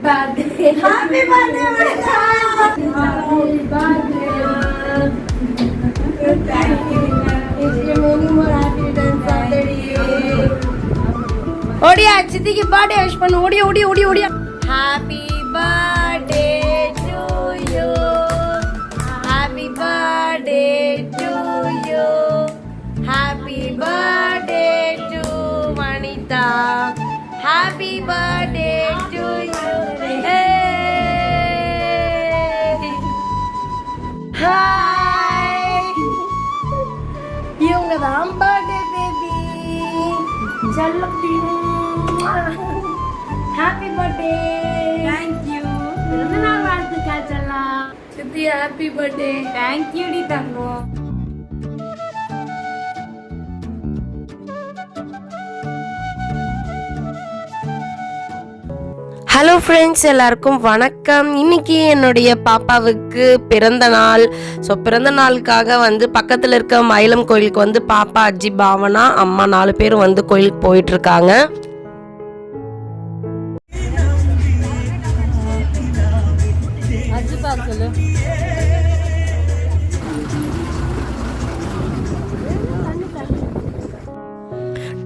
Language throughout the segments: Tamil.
birthday. Happy birthday, Vanitha. Happy birthday. Thank you. Wish you many more happy returns of the day. ஓடியா சித்திக்கு பர்த்டே விஷ் பண்ணு. ஓடியா ஓடியா ஓடியா ஓடியா. Happy birthday to you. Happy birthday to you. Happy birthday to Vanitha. Happy birthday to you. Hey. Hi. இவங்க தான் பர்த்டே பேபி. ஜல்லக்டி. Happy birthday. Thank you. பிறந்தநாள் வாழ்த்துக்கள் செல்லம். சித்தி happy birthday. Thank you D Thangam. Hello friends, எல்லாருக்கும் வணக்கம். இன்னைக்கு என்னுடைய பாப்பாவுக்கு பிறந்த நாள். ஸோ பிறந்த நாளுக்காக வந்து பக்கத்தில் இருக்க மயிலம் கோயிலுக்கு வந்து பாப்பா, அஜி, பாவனா, அம்மா 4 பேரும் வந்து கோயிலுக்கு போயிட்டுருக்காங்க.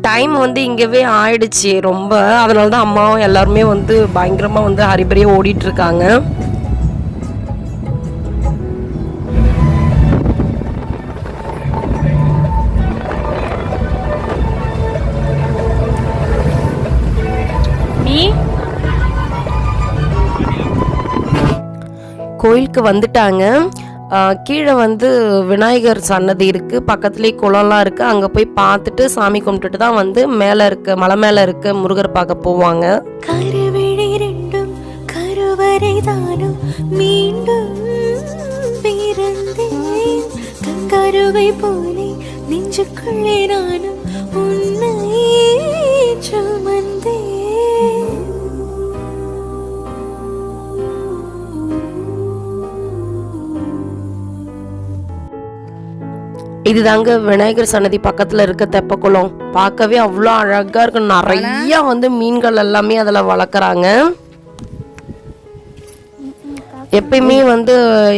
டைம் வந்து இங்கவே ஆயிடுச்சு ரொம்ப. அதனால தான் அம்மாவும் எல்லாருமே வந்து பயங்கரமாக வந்து ஹரிபரியாக ஓடிட்டுருக்காங்க. கோயிலுக்கு வந்துட்டாங்க. கீழே வந்து விநாயகர் சன்னதி இருக்குது, பக்கத்துலேயே குளம்லாம் இருக்குது. அங்கே போய் பார்த்துட்டு சாமி கும்பிட்டுட்டு தான் வந்து மேலே இருக்க மலை மேலே இருக்க முருகர் பார்க்க போவாங்க. கருவிழி ரெண்டும் கருவறை தானும் மீண்டும் பிறந்தேன், கருவை போலே நெஞ்சுக்குள்ளே நானும் உன்னை சுமந்தேன். இதுதாங்க விநாயகர் சன்னதி பக்கத்துல இருக்க தெப்பக்குளம். பார்க்கவே அவ்வளோ அழகா இருக்கு. நிறைய வந்து மீன்கள் எல்லாமே அதில் வளர்க்குறாங்க. எப்பயுமே வந்து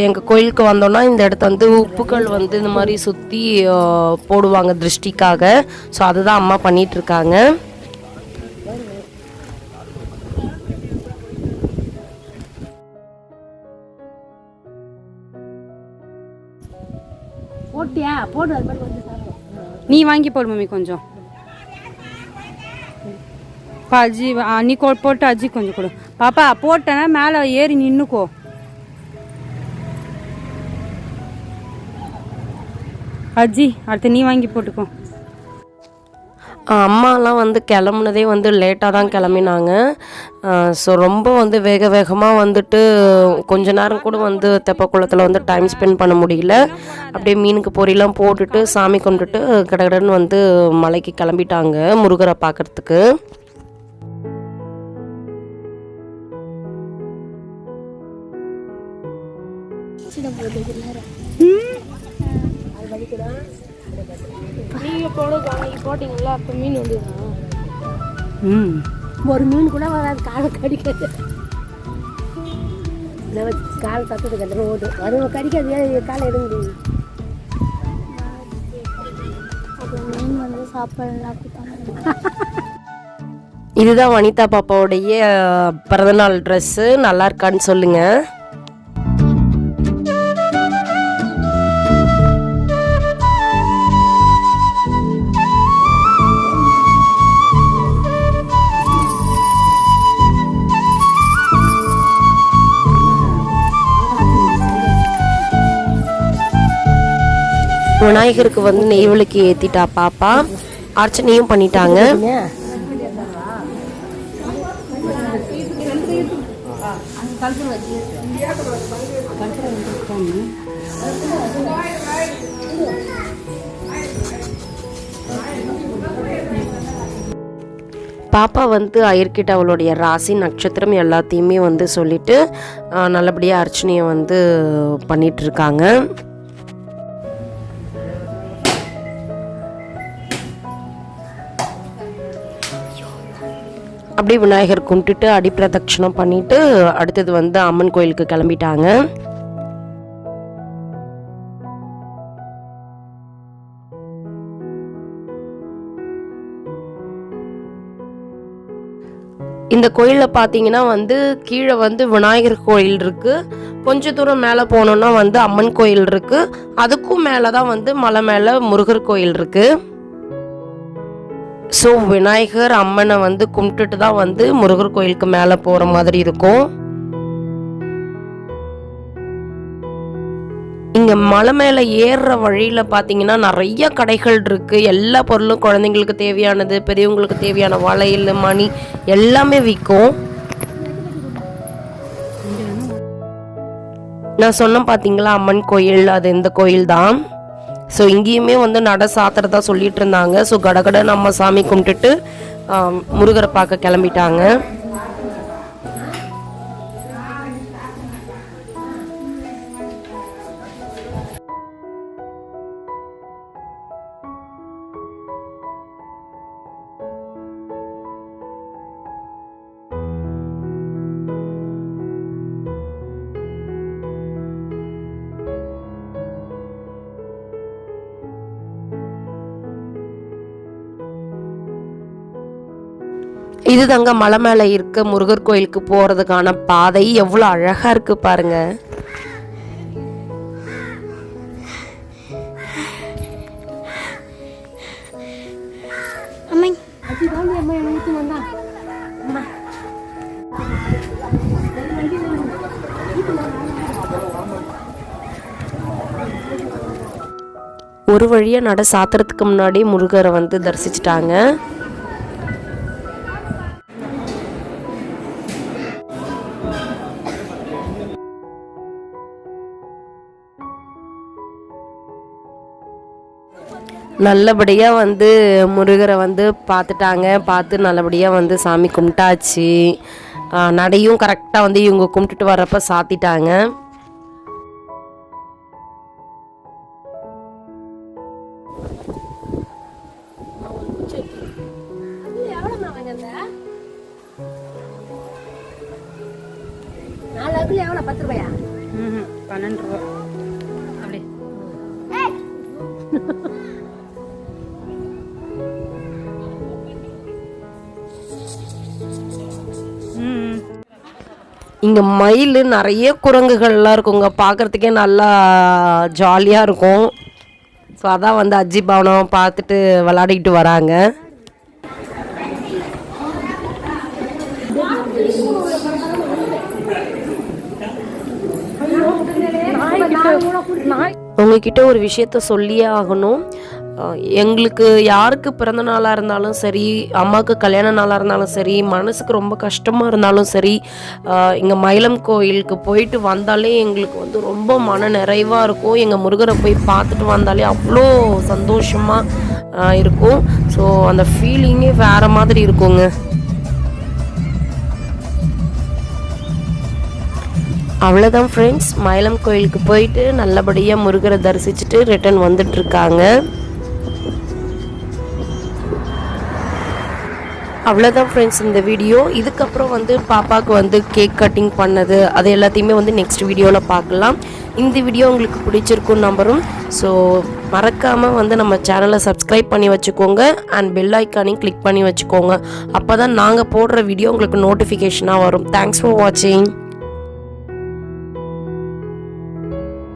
எங்கள் கோயிலுக்கு வந்தோம்னா இந்த இடத்த வந்து உப்புக்கள் வந்து இந்த மாதிரி சுற்றி போடுவாங்க திருஷ்டிக்காக. ஸோ அதுதான் அம்மா பண்ணிட்டு இருக்காங்க. போட்டியா போடு. அது மாதிரி வந்து நீ வாங்கி போடு மம்மி கொஞ்சம். அஜி நீ போட்டு அஜி கொஞ்சம் கொடு. பாப்பா போட்டேன்னா மேலே ஏறி நின்னுக்கோ. அஜி அடுத்து நீ வாங்கி போட்டுக்கோ. அம்மாலாம் வந்து கிளம்புனதே வந்து லேட்டாக தான் கிளம்பினாங்க. ஸோ ரொம்ப வந்து வேக வேகமாக வந்துட்டு கொஞ்ச நேரம் கூட வந்து தெப்பக்குளத்தில் வந்து டைம் ஸ்பெண்ட் பண்ண முடியல. அப்படியே மீனுக்கு பொரியெல்லாம் போட்டுட்டு சாமி கும்பிட்டுட்டு கடகடன்னு வந்து மலைக்கு கிளம்பிட்டாங்க முருகரை பார்க்குறதுக்கு. நீங்கள் போட்டிங்களா அப்போ மீன் வந்து ஒரு மீன் கூட வராது, காலை கடிக்காது. காலை தத்துட்டு கட்டுற ஓடு அது கடிக்காது. காலை எடுங்க. மீன் வந்து சாப்பாடுலாம். இதுதான் வனிதா பாப்பாவுடைய பிறந்தநாள் ட்ரெஸ்ஸு. நல்லா இருக்கான்னு சொல்லுங்கள். விநாயகருக்கு வந்து நெய்வலுக்கு ஏற்றிட்டா பாப்பா. அர்ச்சனையும் பண்ணிட்டாங்க. பாப்பா வந்து ஐயர்கிட்ட அவளுடைய ராசி நட்சத்திரம் எல்லாத்தையுமே வந்து சொல்லிட்டு நல்லபடியாக அர்ச்சனையை வந்து பண்ணிகிட்ருக்காங்க. அப்படியே விநாயகர் கும்பிட்டுட்டு அடிப்பிரதட்சணம் பண்ணிவிட்டு அடுத்தது வந்து அம்மன் கோயிலுக்கு கிளம்பிட்டாங்க. இந்த கோயிலில் பார்த்தீங்கன்னா வந்து கீழே வந்து விநாயகர் கோயில் இருக்குது, கொஞ்சம் தூரம் மேலே போனோன்னா வந்து அம்மன் கோயில் இருக்குது, அதுக்கும் மேலே தான் வந்து மலை மேலே முருகர் கோயில் இருக்குது. ஸோ விநாயகர் அம்மனை வந்து கும்பிட்டுட்டு தான் வந்து முருகர் கோயிலுக்கு மேலே போகிற மாதிரி இருக்கும். இங்கே மலை மேலே ஏறுற வழியில் பார்த்தீங்கன்னா நிறைய கடைகள் இருக்குது. எல்லா பொருளும் குழந்தைங்களுக்கு தேவையானது, பெரியவங்களுக்கு தேவையான வளையல், மணி எல்லாமே விற்கும். நான் சொன்னேன் பார்த்தீங்களா அம்மன் கோயில், அது இந்த கோயில் தான். ஸோ இங்கேயுமே வந்து நட சாத்திரதா சொல்லிட்டு இருந்தாங்க. ஸோ கடகட நம்ம சாமி கும்பிட்டுட்டு முருகரை பார்க்க கிளம்பிட்டாங்க. இது தாங்க மலை மேலே இருக்க முருகர் கோயிலுக்கு போகிறதுக்கான பாதை. எவ்வளோ அழகாக இருக்குது பாருங்க. ஒரு வழியாக நட சாத்துறதுக்கு முன்னாடி முருகரை வந்து தரிசிச்சிட்டாங்க. நல்லபடியாக வந்து முருகரை வந்து பார்த்துட்டாங்க. பார்த்து நல்லபடியாக வந்து சாமி கும்பிட்டாச்சு. நடையும் கரெக்டாக வந்து இவங்க கும்பிட்டுட்டு வர்றப்ப சாத்திட்டாங்க. எவ்வளோ 10 ரூபாயா? 12 ரூபா. அப்படியே இங்கே மயில் நிறைய குரங்குகள்லாம் இருக்குங்க, பார்க்குறதுக்கே நல்லா ஜாலியாக இருக்கும். ஸோ அதான் வந்து அஜி பவனம் பார்த்துட்டு விளாடிக்கிட்டு வராங்க. உங்ககிட்ட ஒரு விஷயத்த சொல்லியே ஆகணும். எங்களுக்கு யாருக்கு பிறந்த நாளாக இருந்தாலும் சரி, அம்மாவுக்கு கல்யாண நாளாக இருந்தாலும் சரி, மனசுக்கு ரொம்ப கஷ்டமாக இருந்தாலும் சரி, இங்கே மயிலம் கோயிலுக்கு போயிட்டு வந்தாலே எங்களுக்கு வந்து ரொம்ப மன நிறைவாக இருக்கும். எங்கள் முருகரை போய் பார்த்துட்டு வந்தாலே அவ்வளோ சந்தோஷமாக இருக்கும். ஸோ அந்த ஃபீலிங்கே வேறு மாதிரி இருக்குங்க. அவ்வளோதான் ஃப்ரெண்ட்ஸ், மயிலம் கோயிலுக்கு போயிட்டு நல்லபடியாக முருகரை தரிசிச்சுட்டு ரிட்டர்ன் வந்துட்டுருக்காங்க. அவ்வளோதான் ஃப்ரெண்ட்ஸ் இந்த வீடியோ. இதுக்கப்புறம் வந்து பாப்பாவுக்கு வந்து கேக் கட்டிங் பண்ணது அது எல்லாத்தையுமே வந்து நெக்ஸ்ட் வீடியோவில் பார்க்கலாம். இந்த வீடியோ உங்களுக்கு பிடிச்சிருக்குன்னு நம்புகிறோம். ஸோ மறக்காமல் வந்து நம்ம சேனலை சப்ஸ்கிரைப் பண்ணி வச்சுக்கோங்க அண்ட் பெல் ஐக்கானையும் கிளிக் பண்ணி வச்சுக்கோங்க. அப்போ தான் நாங்கள் போடுற வீடியோ உங்களுக்கு நோட்டிஃபிகேஷனாக வரும். தேங்க்ஸ் ஃபார் வாட்சிங்.